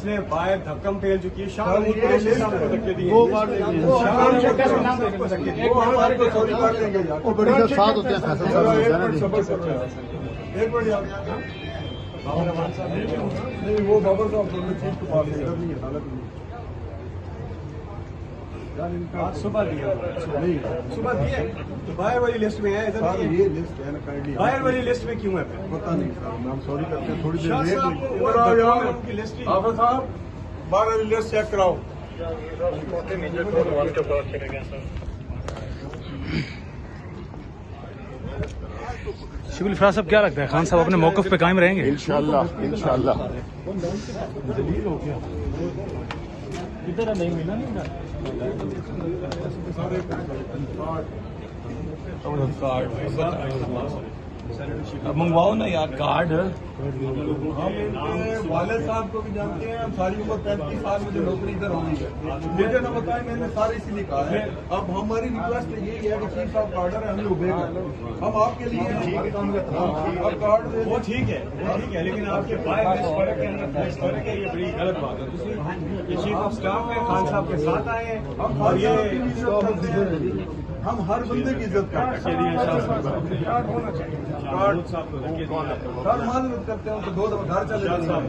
जिसने बाहर धक्कम फेल चुकी है शाह महमूद कुरैशी साहब को धक्के दिए, वो बार देंगे वो हमारे को सॉरी कर देंगे यार। वो बड़ी जो साथ होते हैं फैसल साहब एक मिनट यार, नहीं वो बाबर साहब चीफ के पास इधर नहीं है, हालत नहीं आज सुबह दिया, नहीं सुबह दिए तो बाहर वाली लिस्ट में है, इधर नहीं है। ये लिस्ट है ना, बाहर वाली लिस्ट में क्यों है? पता नहीं सर, हम सॉरी करते हैं, थोड़ी देर लेट उनकी लिस्ट ही हाफिज साहब बाहर वाली लिस्ट चेक कराओ। शिबुल फराज साहब, क्या लगता है खान साहब अपने मौकफ पे कायम रहेंगे? इंशाल्लाह इंशाल्लाह। किधर नहीं मिला नहीं अब मंगवाओ ना यार कार्ड। हम वाले साहब को भी जानते हैं, हम सारी उम्र 35 साल मुझे नौकरी इधर होनी है, मुझे न बताएं, मैंने सारे इसीलिए कहा है। अब हमारी रिक्वेस्ट यही है कि चीफ साहब का ऑर्डर है, हमें उबे हम आपके लिए अब कार्ड वो ठीक है लेकिन आपके बाहर फर्क है, फर्क है, ये बड़ी गलत बात है। ये चीफ ऑफ स्टाफ है, खान साहब के साथ आए हैं और ये हम हर बंदे की इज्जत करते हैं। सर मालूम करते हैं तो 2 दफा घर चले जाते हैं,